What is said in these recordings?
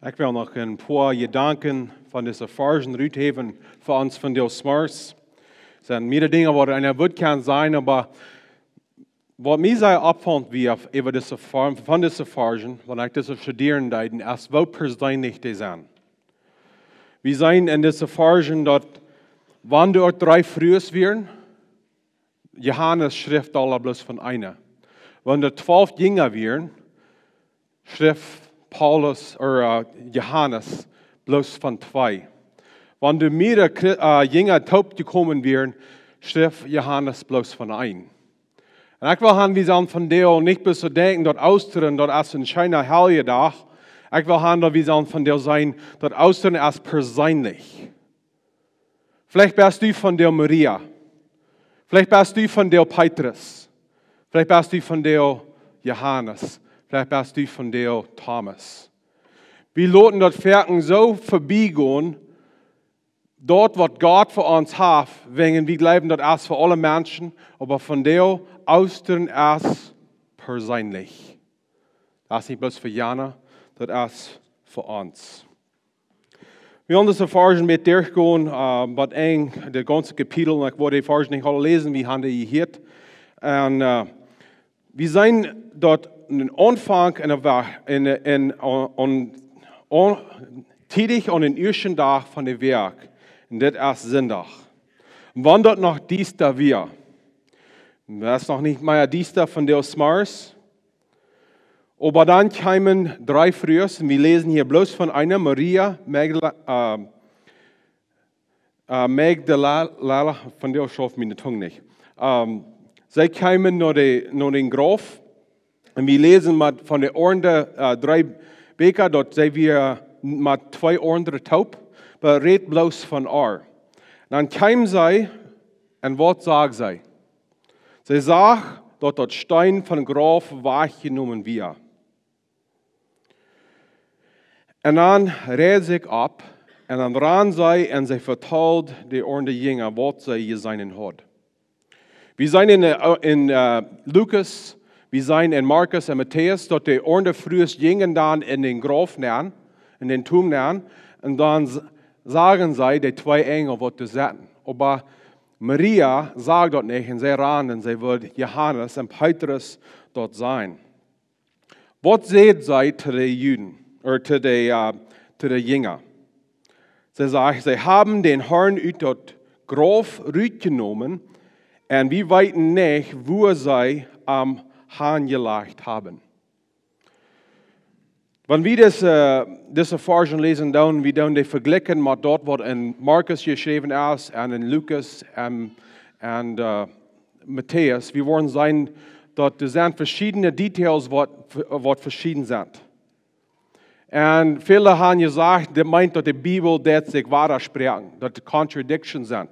Ik wil nog een paar gedanken van deze ervaring uitgeven voor ons van Deus Mars. Het zijn meerdere dingen waar een woord kan zijn, maar wat mij sehr opvalt wie over deze van deze ervaring, wanneer ik deze studeren deed, is wel persoonlijk te zijn. We zijn in deze ervaring dat wanneer er 3 Frühs wären, Johannes schrift alle bloß von einer. Wanneer er 12 Jünger wären, schrift Paulus oder Johannes bloß von 2. Wanneer mehrere Jünger taub gekommen wären, schrift Johannes bloß von 1. En ik wil gaan wie zijn van deel niet bloß te denken dat Oosteren dat als een schijne heilige dag. Ik wil gaan dat wie zijn van deel zijn dat Oosteren als persoonlijk. Vielleicht bist du von der Maria. Vielleicht bist du von der Petrus. Vielleicht bist du von der Johannes. Vielleicht bist du von der Thomas. Wir lassen das Werken so vorbeigehen, dort, was Gott für uns hat, wegen wir glauben, das ist für alle Menschen, aber von der Austern ist persönlich. Das ist nicht bloß für Jana, das ist für uns. Wir haben das Erfahrung mit durchgehen, was eng, das ganze Kapitel, ich wollte die Erfahrung nicht alle lesen, wie haben die hier. Und wir sind dort einen Anfang tätig an den ersten Tag von dem Werk. Und das ist Sonntag. Und wann dort noch Dienstag wir? Das ist noch nicht mehr Dienstag von Deus Mars. Aber dann kamen 3 Frühs, und wir lesen hier bloß von einer, Maria Magdalena, von der schafft meine Zunge nicht. Sie kamen nach den Graf, und wir lesen von den anderen 3 Bäcker, dort sind wir mit 2 anderen taub, aber red bloß von R. Dann kamen sie, und was sagt sie? Sie sagt, dort der Stein von Graf weggenommen wird. Und dann redet sie ab, und dann ran sie, und sie vertelt die anderen Jünger, was sie gesehen hat. Wir sind in Lukas, wir sind in Markus und Matthäus, dort die anderen frühest Jünger dann in den Graf nähen, in den Turm nähen, und dann sagen sie, die 2 Engel, was sie sagen. Aber Maria sagt dort nicht, und sie ran, und sie wird Johannes und Petrus dort sein. Was seht sie zu den Juden, oder zu den Jüngern? Sie sagt, sie haben den Herrn aus dort Graf rausgenommen, und wir wissen nicht, wo sie am Hahn gelegt haben. Wenn wir diese Erfahrung lesen, dann wir dann die vergleichen mit dort, was in Markus geschrieben ist, und in Lukas und Matthäus, wir wollen sehen, dass es sind verschiedene Details, was verschieden sind. Und viele haben gesagt, die meint, dass die Bibel das sich widersprechen, dass die Contradictions sind.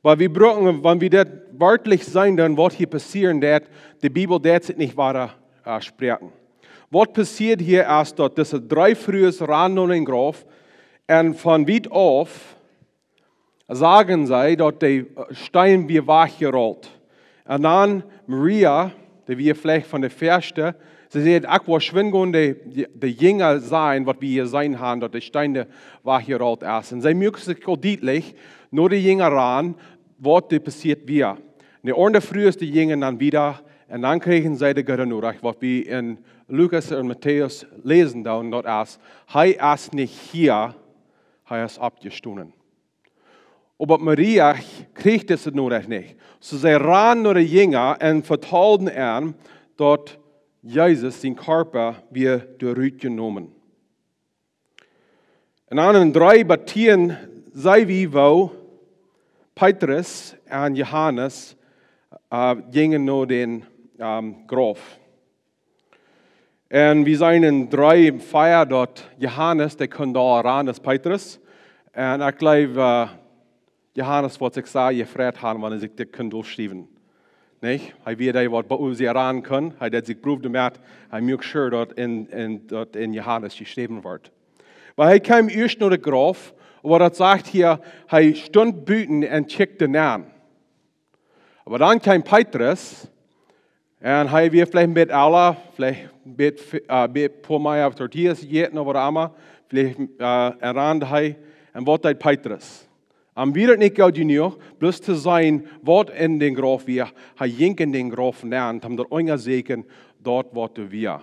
Aber wir brauchen, wenn wir das wörtlich sein, dann was hier passieren, dass die Bibel das sich nicht widersprechen. Was passiert hier ist, dass diese 3 Frühs ran an den Graf und von weit auf sagen sie, dass der Stein wird weggerollt. Und dann Maria, die wir vielleicht von der Verste, sie sieht, was schwingen die Jünger sein, was wir hier sein haben, dass der Stein weggerollt ist. Und sie merken sich deutlich, nur die Jünger ran, was passiert wird. Die andere Früh ist die Jünger dann wieder, und dann kriegen sie die Gerinnerung, was wir in Lukas und Matthäus lesen, dann dort ist, er ist nicht hier, er ist abgestoßen. Aber Maria kriegt das noch nicht. So sie ran nur die Jünger und vertelten ihnen, dass Jesus den Körper wird zurückgenommen. Und an den 3 Partien sei wie wo Petrus und Johannes gingen nur den Graf. Und wir sind in 3 Feier dort. Johannes, der kommt da ran als Petrus. Und ich glaube, Johannes wird sich sehr gefreut haben, wenn er sich das durchschreiben kann. Nicht? Er wird da, was bei uns ran kann. Er hat sich geprüft damit. Er macht sure, dass in Johannes geschrieben wird. Weil er kam erst nur der Graf, aber das sagt hier, er stand büten und checkte an. Aber dann kam Petrus, und er wird vielleicht mit Allah, vielleicht mit paar Mal auf Tortillas gegessen oder einmal, vielleicht erahnt hij, en wat deed Petrus. Wieder nicht gauw genug, bloß zu sein, wat in den Graf wir, hij jink in den Graf lernt, haben der Unger segen, dort wat wir.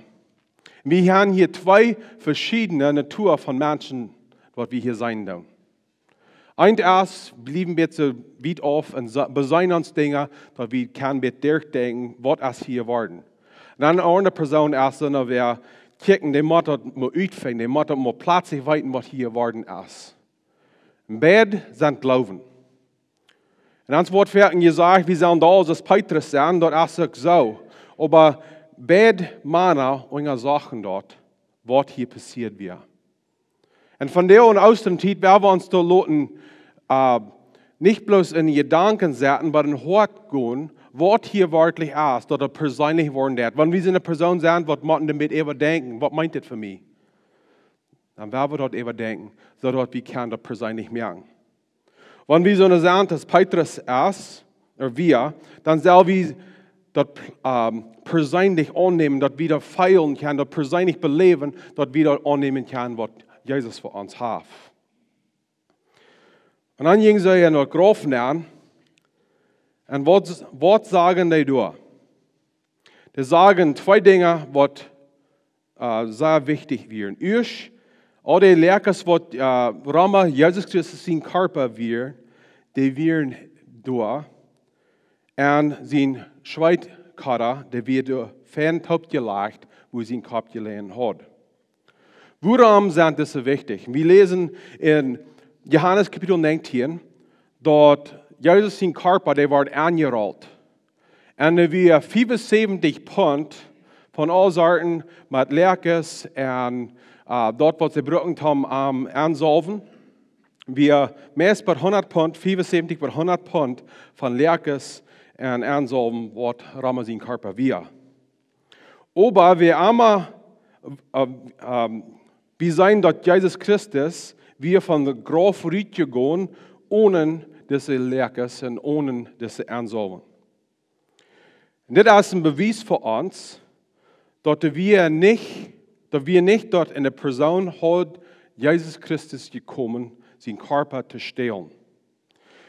Wir haben hier zwei verschiedene Natur von Menschen, was wir hier sein dürfen. Erst blieben wir so weit auf und besein uns Dinge, dass wir kann wir durchdenken, was es hier worden. Dann eine andere Person erst, wenn wir kicken, die muss mal uitvinden, die muss mal plötzlich weiten, was hier worden ist. Beide sind Glauben. Und ans Wort werden gesagt, wir sollen da als Petrus sein, dort ist es so. Aber beide Männer und Sachen dort, was hier passiert wird. Und von der und aus dem Zeit werden wir uns da loten, nicht bloß in Gedanken setzen, aber in Hort gehen, was hier wirklich ist, oder persönlich worden wird. Wenn wir so eine Person sind, was machen damit überdenken, was meint das für mich? Dann werden wir dort überdenken, so dass wir können das persönlich merken. Wenn wir so eine sagen, dass Petrus ist, oder wir, dann sollen wir das persönlich annehmen, dass wir das feilen können, das persönlich beleben, dass wir das annehmen können, was Jesus für uns hat. Und dann gingen sie ja noch Grafen an. Und was sagen die da? Die sagen zwei Dinge, was sehr wichtig wären. Erst, alle Lehrers, was Rama Jesus Christus sein Körper wäre, die wären da. Und sein Schweitkara, der wird fern gelegt, wo sein Kopf gelegen hat. Warum sind das so wichtig? Wir lesen in Johannes Kapitel 19, dort Jesus sein Körper, der war angerollt. Und wir 75 Pfund von allen Sorten mit Lerkes und dort, was sie brauchen haben, ansalven. Wir meist bei 100 Pfund, 75 bei 100 Pfund von Lerkes und ansalven, was Rama sein Körper wir. Aber wir einmal wir sein, dass Jesus Christus, wir von der Graf Rietje gehen, ohne diese Lerkes und ohne diese Ansalven. Das ist ein Beweis für uns, dass wir nicht dort in der Person hat, Jesus Christus gekommen, seinen Körper zu stehlen.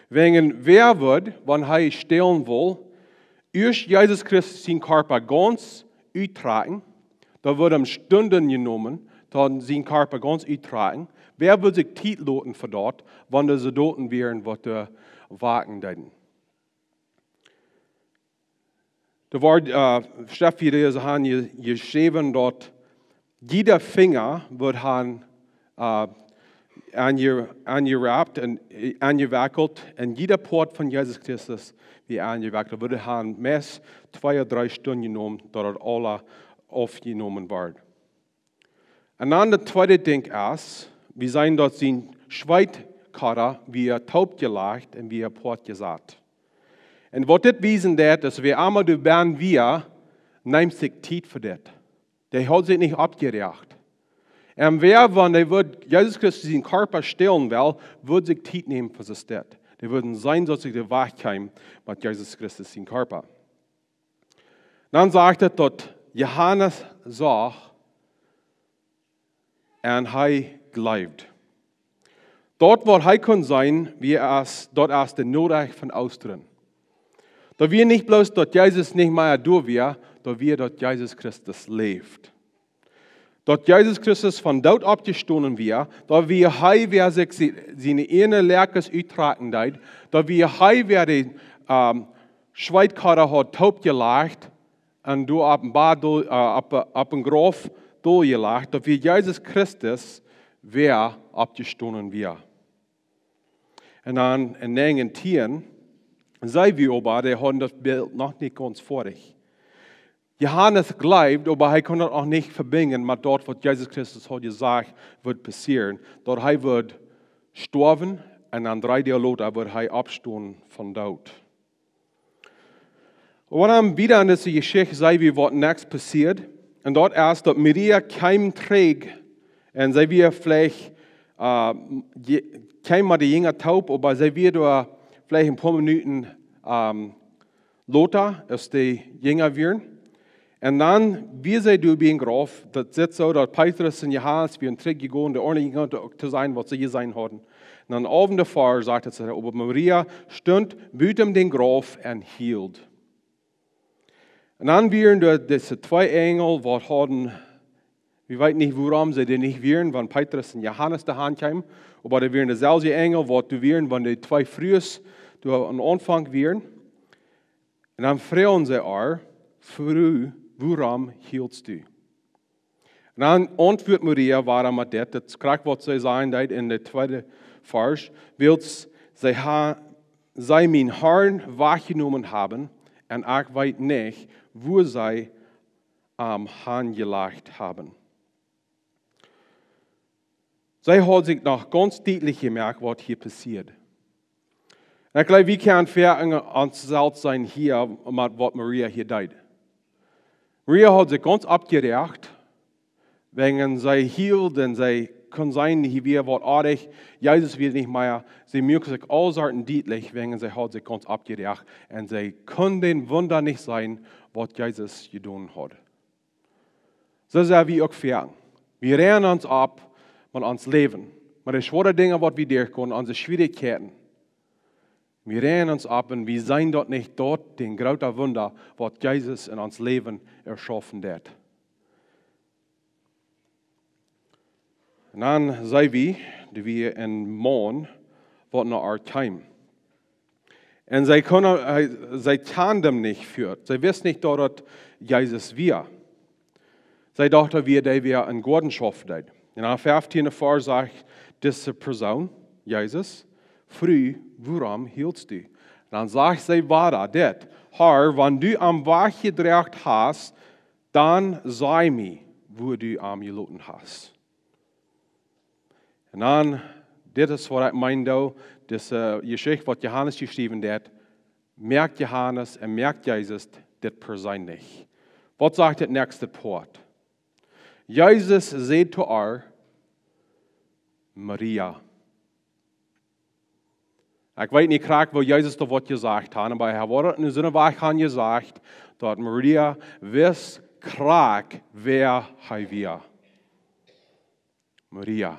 Wegen wer wird, wenn er stehlen will, erst Jesus Christus seinen Körper ganz uittragen, da wird ihm Stunden genommen, dann seinen Körper ganz uittragen. Wer würde sich Zeit loten für dort, wenn sie dort wären, was sie warten würden? Da war Steffi, die haben geschrieben, dort, jeder Finger wird angerappt und angewackelt und jeder Port von Jesus Christus wird angewackelt. Da würde meist 2 oder 3 Stunden genommen, dass alle aufgenommen werden. Und dann das zweite Ding ist, wir sehen dort sein Schweitkara, wie taub gelegt und wie Port gesagt. Und was das wiesen wird, dass wir einmal werden wir, nimmt sich Zeit für das. Der hat sich nicht abgerecht. Und wer, wenn er Jesus Christus seinen Körper stellen will, wird sich Zeit nehmen für das. Der würden sein, dass sich der Wachheim mit Jesus Christus seinen Körper. Dann sagt er dort, Johannes sagt, und er glaubt. Dort, wo er kann sein, dort ist der Notrecht von außen. Da wir nicht bloß, dass Jesus nicht mehr durch wir, da wir dort Jesus Christus lebt. Dort Jesus Christus von dort abgestohlen wir, da wir hei wer sich seine eine Lerkes uittragen deit, da wir hei wer den Schweitkara hat taub gelegt und du ab dem Graf durchgelegt, da wir Jesus Christus wer abgestohlen wir. Und dann in den Tieren, sei wir aber, der hat das Bild noch nicht ganz vorig. Johannes glaubt, aber er kann das auch nicht verbinden mit dort, was Jesus Christus hat gesagt, wird passieren. Dort er wird sterben und dann 3 Tage später wird er abstehen von dort. Und dann wieder in dieser Geschichte sei wie was nächstes passiert. Und dort erst, dass Maria kein trägt und sei wir vielleicht kein mal die Jünger taub, aber sei wir da vielleicht ein paar Minuten Lothar, dass die Jünger werden. En dan, wie zij du bij een graf, dat zit zo dat Petrus en Johannes weer teruggegaan, de ordning te zijn wat ze gezien hadden. En dan avond daarvoor sagt het ze, aber Maria stond buiten den graf en hield. En dan waren deze twee engelen, wat hadden, we weten niet waarom ze die niet waren, wanneer Petrus en Johannes de hand kwamen, maar er waren dezelfde engel, wat du waren, wanneer die twee vroegs aan de aanvang waren. En dan vragen ze haar, waarom hielst du? En dan antwoordt Maria, waarom het dit? Dat krijgt wat zij zijn in de tweede vers. Wilt zij mijn Herrn wahrgenommen hebben en ik weet niet, wo zij am Herrn gelegt hebben. Zij had zich nog ganz deutlich gemerkt, wat hier passiert. En ik geloof, we kunnen verder onszelf zijn hier, met wat Maria hier deed. Maria had zich ganz abgerecht, wegen zij hield en zij kon zijn, hier weer wat aardig, Jezus weer niet meer. Sie merkte sich all Sorten deutlich, wegen zij had zich ganz abgerecht en zij kon den Wunder nicht sein, wat Jezus gedaan had. So zijn we ook verder. We rennen ons ab met ons leven, met de schwere dingen wat we doorkomen, onze schwierigheden. Wir rennen uns ab und wir sind dort nicht dort, den großen Wunder, was Jesus in uns Leben erschaffen hat. Und dann sind wir in Mon, was nach our time. Und sie kann dem nicht führen. Sie wissen nicht dort, Jesus wir. Sie dachten, wir in Gordenschaft deit. Und dann 15 vor sagt diese Person, Jesus, früh, waarom hielst du? Dan sagt sie weiter, dit, Herr, wenn du am Weg gedreht hast, dann sei mir, wo du am geloten hast. Und dann, dit ist, was ich meine, das Geschichte, was Johannes geschrieben hat, merkt Johannes und merkt Jesus, das persönlich. Was sagt das nächste Wort? Jesus sagt zu ihr, Maria. Ich weiß nicht, wo Jesus da was gesagt hat, aber er hat in seiner Wahrheit gesagt, dass Maria wisst, wer er wir. Maria.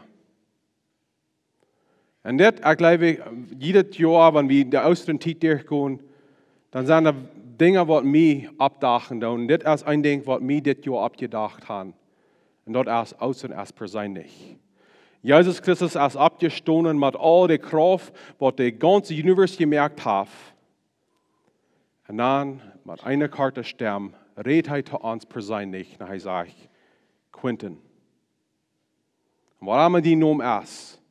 Und das, ich glaube, jedes Jahr, wenn wir in der Austritt durchgehen, dann sind da Dinge, die mich abdachen. Und das ist ein Ding, was mich das Jahr abgedacht haben. Und das ist außen erst persönlich. Jesus Christus ist abgestanden mit all der Kraft, was der ganze Universum gemerkt hat. Und dann mit einer Karte sterben, redet er zu uns persönlich. Und er sagt, Quentin. Und warum die Name ist,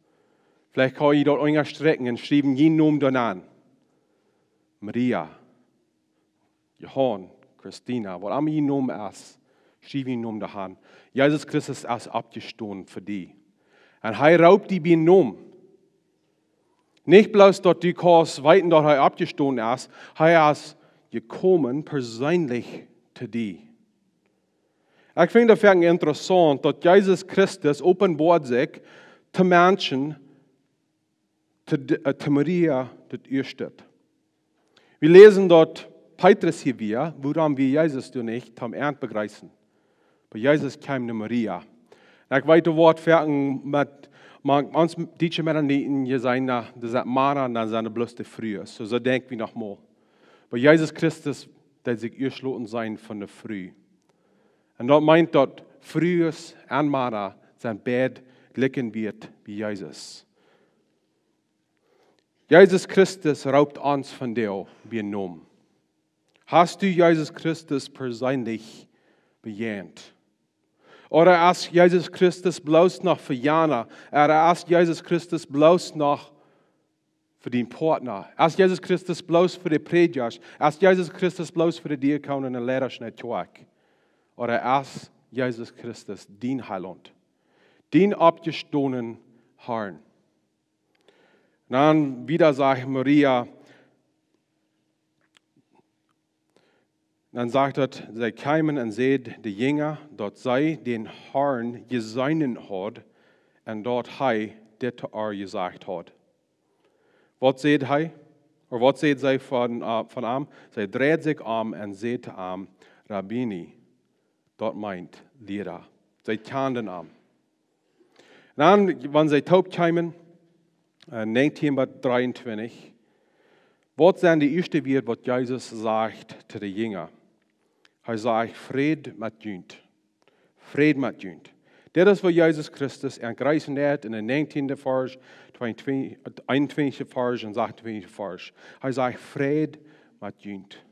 vielleicht kann ich dort irgendwas strecken und schreiben jeden Namen danach. Maria, Johann, Christina, warum die Name ist, schreiben jeden Namen danach. Jesus Christus ist abgestanden für die. Und er raubt die bei Namen. Nicht bloß, dass du kannst weiten, dass er abgestanden ist, er ist gekommen persönlich zu dir. Ich finde es interessant, dass Jesus Christus offenbart sich zu Menschen, zu Maria, das ersteht. Wir lesen dort Petrus hier wieder, woran wir Jesus nicht zum Ernst begreifen. Aber Jesus kam zu Maria. Ich weiß, das Wort fertig mit uns deutschen Mennoniten, die sagen, das ist Mana, dann sind bloß die Frühe. So denken wir nochmal. Aber Jesus Christus, der sich erschlossen sein von der Früh. Und das meint, dass Frühes und Mana sein Bett liegen wird wie Jesus. Jesus Christus raubt uns von dir wie Namen. Hast du Jesus Christus persönlich bejaht? Oder ist Jesus Christus bloß noch für Jana? Oder ist Jesus Christus bloß noch für den Partner? Ist Jesus Christus bloß für die Prediger? Ist Jesus Christus bloß für die Diakon und die Lehrer? Oder ist Jesus Christus dein Heiland? Den abgestandenen Herrn? Dann wieder sagt Maria, dann sagt er, sie kamen und seht die Jünger, dort sei den Herrn gesehen hat und dort das gesagt hat. Was seht er? Oder was seht sie von ihm? Sie dreht sich um und seht ihm, Rabbini, dort meint, Lehrer. Sie kannten ihn. Dann, wenn sie taub kamen, 1923, was sind die erste Wort, was Jesus sagt zu den Jüngern? Er sagt, Fried mit Jünd. Fried mit Jünd. Das ist, was Jesus Christus angreifen hat in der 19. Vers, 21. Vers und 28. Vers. Er sagt, Fried mit Jünd.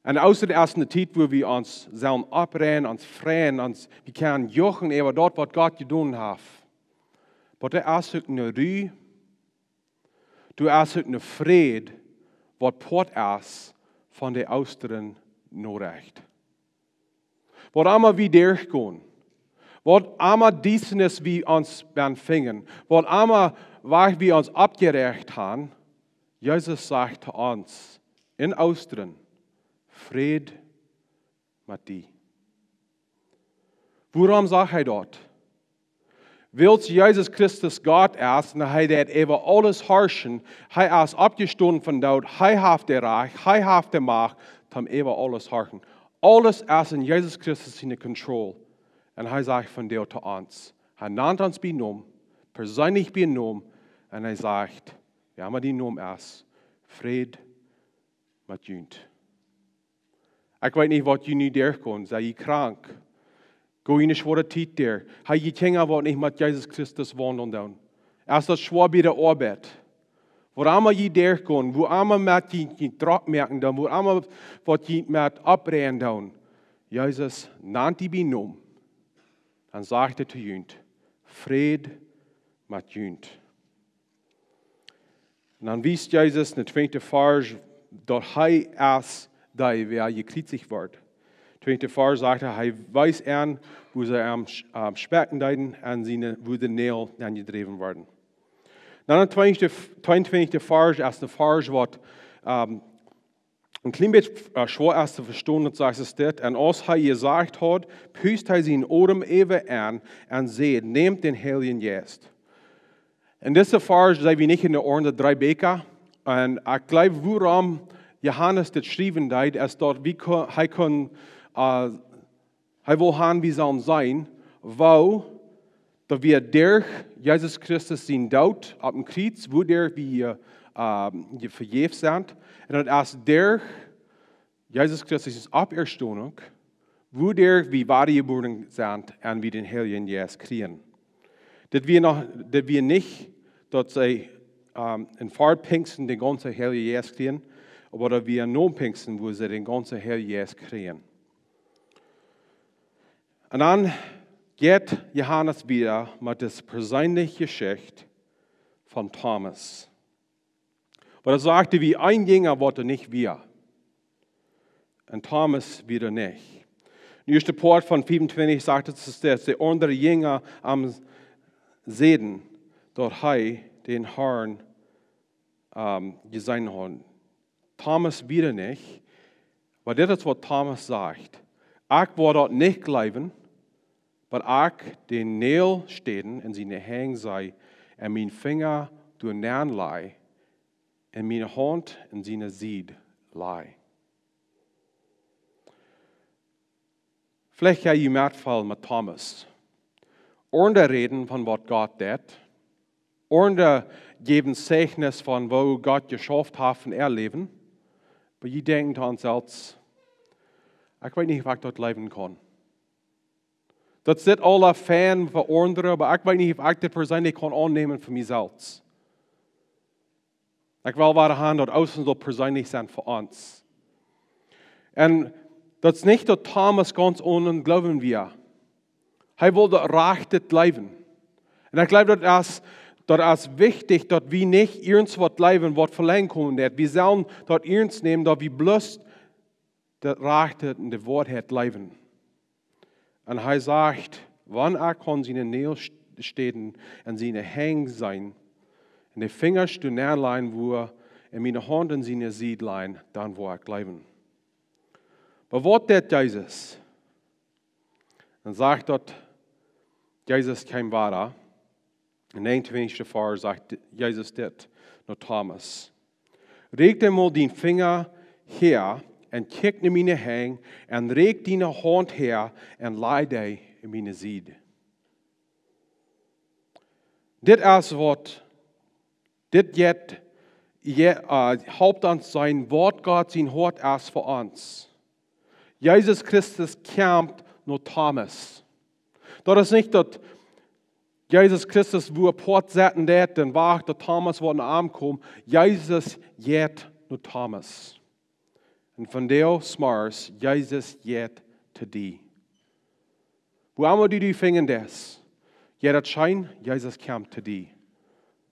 Und außer der ersten Zeit, wo wir uns sollen abrennen, uns freuen, wir können jochen über dort, was Gott getan hat. Aber der ist auch eine Ruhe, du hast auch eine Friede, was port ist von der äußeren Nachricht. Was einmal wie durchgehen, was einmal diesen ist, wie uns empfangen, was einmal wie uns abgerecht haben, Jesus sagt zu uns, in Austern, Fried mit dir. Warum sagt er dort? Weil Jesus Christus Gott ist und er hat über alles herrschen, er ist abgestoßen von dort, er hat der Reich, er hat die Macht, um über alles herrschen. Alles ist in Jesus Christus in der Kontrolle. Und er sagt von dir zu uns, er nennt uns bei Namen, persönlich bei Namen, und er sagt, ja, aber die Namen ist Fried mit Jünd. Ich weiß nicht, was du nicht durchkommst, sei ich krank. Geh in eine schwere Zeit der. Habe ich Kinder, die nicht mit Jesus Christus wandeln dann. Erst das schwer bei der Arbeit. Wo einmal je durchgehen, wo einmal mit die Druck merken dann, wo einmal was die mit abbrennen dann. Jesus nannt die Binom. Dann sagt er zu Jünd, Fried mit Jünd. Und dann wisst Jesus in der 2. Vers, dass er ist, da wer gekritzigt wird. 2. Vers sagt er weiß an, wo sie am Specken deuten, wo die Nägel angedreht werden. Dann der 22. Vers ist der Vers, was ein klein bisschen schwer ist zu verstehen, und sagt es das. Und als er gesagt hat, püst er seinen Ohren eben an und seht, nehmt den Heiligen Geist. In dieser Vers sind wir nicht in der Ohren der 3 Beker. Und ich glaube, warum Johannes das schrieben hat, ist dort, wie er kann, er will haben, wie sollen sein, weil da wir durch Jesus Christus sein Tod auf dem Kreuz, wo wir vergeben sind, und erst durch Jesus Christus Auferstehung, wo wir wiedergeboren sind und wir den Heiligen Geist kriegen. dass wir nicht, dass sie in Pfingsten den ganzen Heiligen Geist kriegen, aber dass wir nur Pfingsten, wo sie den ganzen Heiligen Geist kriegen. Und dann geht Johannes wieder mit der persönlichen Geschichte von Thomas. Aber er sagte, wie ein Jünger wollte nicht wir. Und Thomas wieder nicht. Der erste Part von 25 sagt es, dass der andere Jünger am Sehen, dort den Herrn gesehen hat. Thomas wieder nicht, weil das ist, was Thomas sagt. Ich werde dort nicht bleiben, aber ich den Nägel stehen in seine Hänge sei, und mein Finger durch Nern lei, und meine Hand in seine Sied lei. Vielleicht habe ich Fall mit Thomas. Ohne reden von was Gott tut, ohne geben Zeichnis von wo Gott geschafft hat von erleben, aber ich denke an selbst, ich weiß nicht, was ich dort leben kann. Das sind alle Fan für andere, aber ich weiß nicht, ob ich das persönlich kann annehmen für mich selbst. Ich will weiterhin dort außen so persönlich sein für uns. Und das ist nicht, dass Thomas ganz ohne glauben wir. Er wollte rechtet leben. Und ich glaube, das ist wichtig, dass wir nicht irgendwas leben, was verlangen können. Wir sollen dort ernst nehmen, dass wir bloß das Rechte und das Wort hat leben. Und er sagt, wann kann seine Nägel stehen und seine Hänge sein, und die Finger stehen näherlein, wo in meine Hand in seine Siedlein, dann wo ich leben. Aber was tut Jesus? Dann sagt dort, Jesus kam weiter. In 29. Vers sagt Jesus das, nur Thomas. Reg dir mal den Finger her en kijk naar mijn hang, en reik die hand her, en leid die in mijn zijde. Dit is wat, dit jet, haupt aan zijn woord God zijn hart is voor ons. Jezus Christus kämpft nur Thomas. Dat is niet dat Jezus Christus wo op port zetten deed en wacht dat Thomas wat naar arm komt. Jezus jet nur Thomas. En van deel smars, Jezus jet te die. Wo allemaal die vingen des. Ja, dat schijn, Jezus kämpft te die.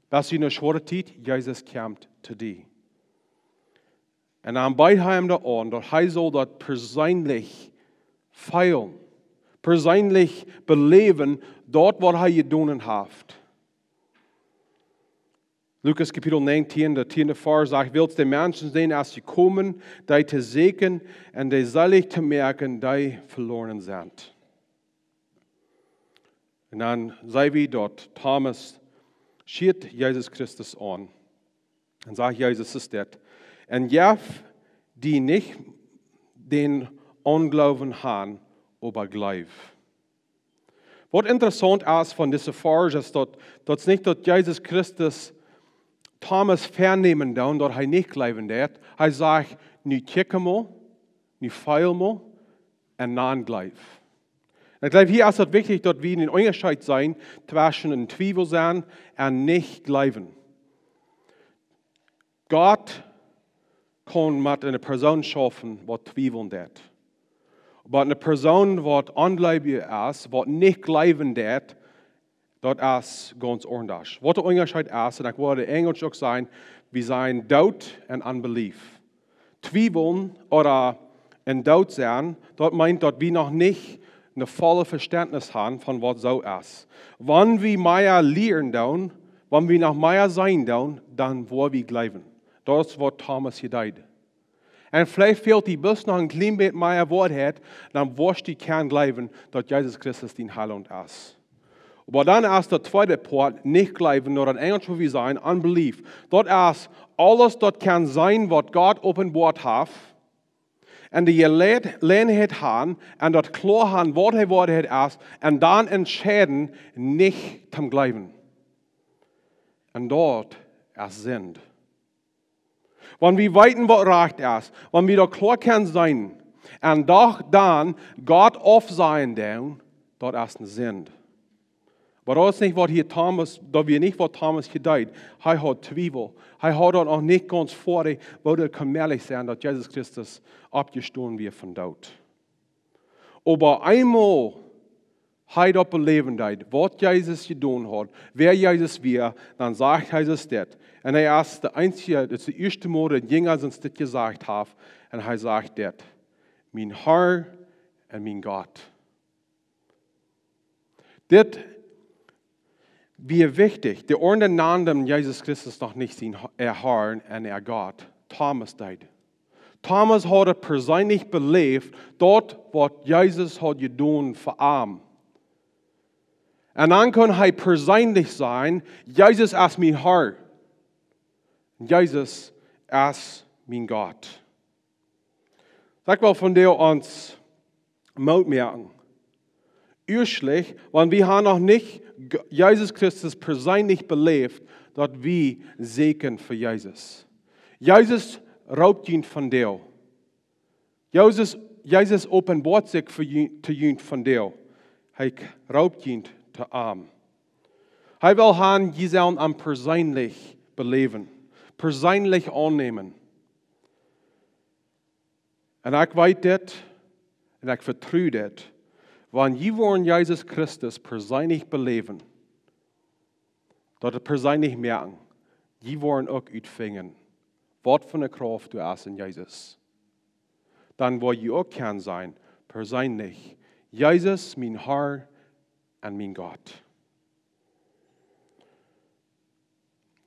Was in een schwere tijd, Jezus kämpft te die. En dan bijt hij hem aan, dat hij zal dat persoonlijk feilen. Persoonlijk beleven, dort wat hij gedaan heeft. Lukas kapitel 19, de 10e vers zegt, wilt de mensen zijn als je komen, die te zeken en die zalig te merken, die verloren zijn. En dan zei we dat Thomas schiet Jezus Christus aan. En zegt Jezus is dit. En jef die niet den ongeloven haben, aber gleich. Wat interessant is van deze vers is dat het niet dat Jezus Christus Thomas vernemen down, dat hij niet geloven deed. Hij zegt, nu kijk maar, nu feil maar en dan gleich. Ik geloof, hier is het wichtig dat we in een onderscheid zijn tussen een twijfel zijn en niet geloven. God kan met een persoon schaffen wat twijfelen deed. Maar een persoon wat ongelovig is, wat niet geloven deed, dat is ganz anders. Wat de onderscheid is, en ik wil in Engels ook zijn, we zijn doubt en unbelief. Twijfelen oder in doubt zijn, dat meint dat we nog niet een volle verständnis haben van wat zo is. Wanneer we meer leren doen, wanneer we nog meer zijn doen, dan worden we geloven. Dat is wat Thomas hier deed. En vielleicht fehlt die bus nog een klein beetje meer woord, dan wordt die kern geloven dat Jezus Christus die Heiland is. Maar dan is de tweede poort niet geloven, door een Engels wie zijn, unbelief. Dat is alles dat kan zijn wat God openbaard heeft. En die gelegenheid hebben en dat klaar hebben wat hij waarheid is. En dan entscheiden niet te geloven. En dat is Sünde. Wanneer we weten wat recht is, wanneer we dat klaar kunnen zijn, en doch dan God afzien doen, dat is een Sünde. Maar dat is niet wat hier Thomas, dat we niet wat Thomas gedaan. Hij had twijfel. Hij had dat nog niet ganz voor, wat het kan merklich zijn dat Jezus Christus opgestaan weer van dood. Maar eenmaal hij dat beleven deed, wat Jezus gedaan had, wer Jezus weer, dan zegt Jezus dit. En hij is de einzige, het is de eerste Mal, dat Jünger uns dit gezegd heeft. En hij zegt dit. Mijn Herr en mijn God. Dit wie wichtig, de orde namen Jezus Christus nog niet zijn Herr en God. Thomas deed. Thomas had het persoonlijk beleefd, dat wat Jezus had gedaan voor hem. En dan kon hij persoonlijk zijn, Jezus is mijn Herr. Jezus is mijn God. Ik wil van deel ons moed merken. Urslich, want we hebben nog niet Jezus Christus persoonlijk beleefd, dat we zeken voor Jezus. Jezus raubt je van deel. Jezus openbaart zich te je van deel. Hij raubt je te arm. Hij wil gaan jezelf aan persoonlijk beleven. Persoonlijk aannemen. En ik weet dit, en ik vertrouw dit. Wanneer je worden Jezus Christus persoonlijk beleven, dat het persoonlijk merken, je worden ook uitvingen, wat voor een kracht du hast in Jezus. Dan wil je ook kan zijn, persoonlijk, Jezus, mijn Herr en mijn God.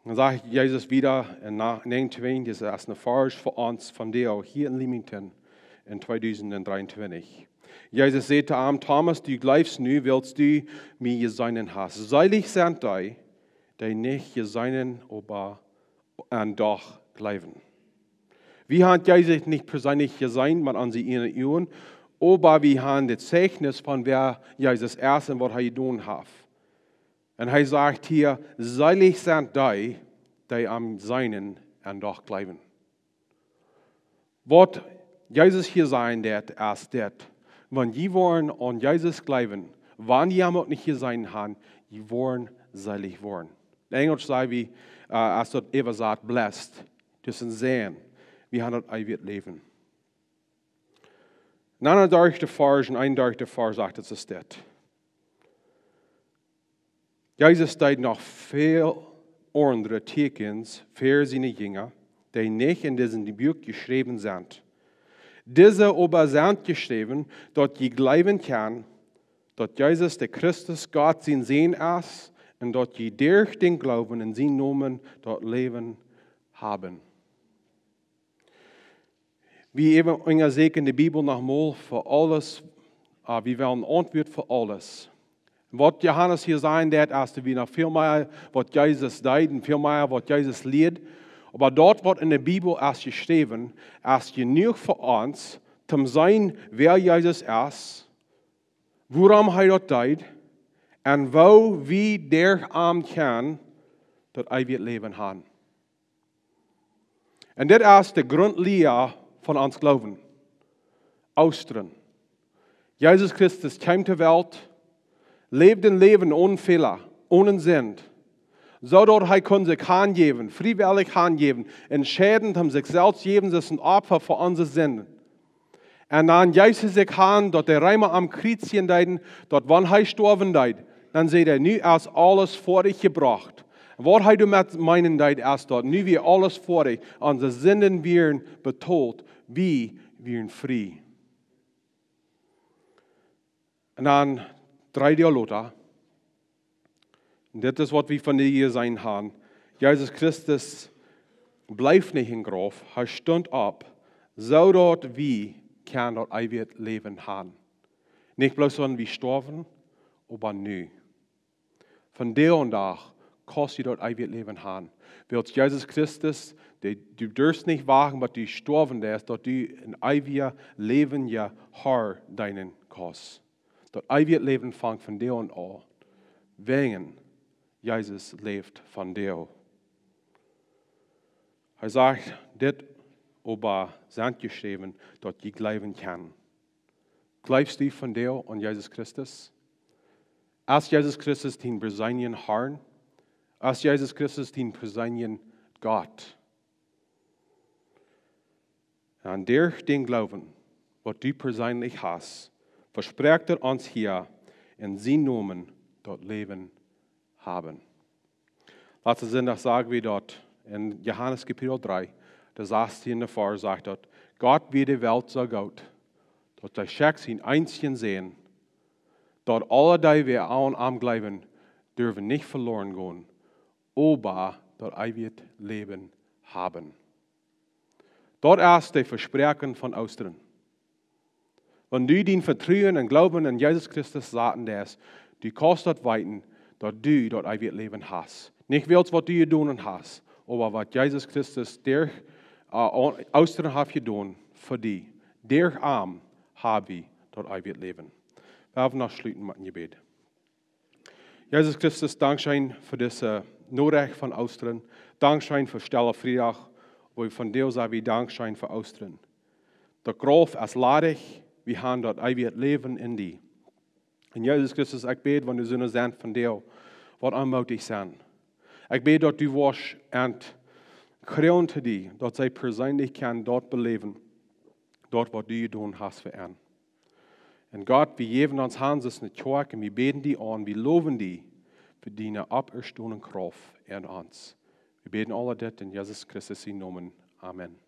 Dan zegt Jezus wieder in 29, das ist eine Vers für uns von dir hier in Leamington in 2023. Jezus zei te hem, Thomas, du glaubst nu, willst du mir geseinen hast. Seilig sind die nicht geseinen, aber an doch glauben. Wir haben Jesus nicht persönlich gesehen, man an sie ihnen Uhren, aber wir haben das Zeugnis von wer Jesus ist und was er getan hat. Und er sagt hier, selig sind die am Seinen und doch bleiben. Was Jesus hier sein wird, ist das, wenn die wollen an Jesus bleiben, wenn die jemand nicht hier sein haben, die wollen selig werden. In Englisch sagen wir, als dort Eva sagt, blessed, das sind sehen, wir haben dort ewig Leben. Een ander duidelijke vers en een duidelijke vers zegt het is dit. Jezus deed nog veel andere tekens voor zijn Jünger, die niet in diesem Buch geschrieben sind. Diese aber sind geschrieben, dat je glauben kann, dat Jezus de Christus Gott zijn Sohn ist und dat je durch den Glauben in zijn Namen dat Leben haben. Wie even zeggen in de Bibel nogmaals, voor alles, wie wel een antwoord voor alles. Wat Johannes hier zijn, dat is wie nog veel meer wat Jezus deed en veel meer wat Jezus leert. Maar dort wordt in de Bibel als geschreven, als genoeg voor ons, te zijn wer Jezus is, waarom hij dat deed, en wo wie der aan kan, dat eeuwig leven hebben. En dit is de grondleer van ons Glauben. Austeren. Jesus Christus kwam ter Welt, leefde een leven ohne Fehler, ohne Sinn. Zodat hij kon zich aangeven, vrijwillig aangeven, entscheidend om zichzelf geven, als een Opfer voor onze Sünden. En dan Jezus zich aan, dat de Rijmer am Kreuzchen deiden, dat wanneer hij sterven deed, dan zei hij, nu is alles voor dich gebracht. Wat hij met meinen deed, is dat nu weer alles voor dich, onze Sünden werden betoeld, wie werden vrij. En dan 3 jaar later, en dit is wat we van hier zijn gaan, Jezus Christus blijft niet in graf, hij stond op, zodat we kan dat eeuwig leven hebben. Niet bloos wanneer we sterven, maar nu. Van der dag kost je dat eeuwig leven hebben. Wilt Jezus Christus, du durst nicht wagen, aber du sterben ist, dass du ein ewiges Leben ja Herr deinen kannst. Das ewige Leben fängt von dir an, wegen Jesus lebt von dir. Er sagt, das aber sind geschrieben, dass ich glauben kann. Glaubst du von dir an Jesus Christus? Als Jesus Christus den persönlichen Herrn, als Jesus Christus den persönlichen Gott. En durch den Glauben, was du persönlich hast, verspricht uns hier in sein Namen das Leben haben. Letzten Sonntag sagen wir dort in Johannes Kapitel 3, da sagt hier in der Vers, sagt dort, Gott wie die Welt so gut, dass der Scheck sein einzigen sehen, dass alle, die wir an glauben, dürfen nicht verloren gehen, aber das ewige Leben haben. Dort ist das Versprechen von Ostern. Wenn du den Vertrauen und Glauben an Jesus Christus sagen lässt, du kannst dort weiten, dass du dort ewig Leben hast. Nicht willst, was du getan hast, aber was Jesus Christus durch Ostern hat getan für dich. Durch Arm habe ich dort ewig Leben. Wir haben noch schließen mit dem Gebet. Jesus Christus, Dankeschön für diese Norecht von Ostern. Dankeschön für Stille Freitag. Wo wir von dir sagen, wie Dankeschön für Ostern. Der Graf ist ladig, wir haben dort ewig Leben in dir. Und Jesus Christus, ich bete, wenn du Söhne sind von dir, was anmutig sind. Ich bete, dass du wirst und kriegen zu dir, dass sie persönlich kann dort beleben, dort, was du getan hast für ihn. Und Gott, wir geben uns Hand, es nicht Kirche, und wir beten die an, wir loben die für deine Auferstehung Kraft in uns. Wir beten alle das in Jesus Christus Namen. Amen.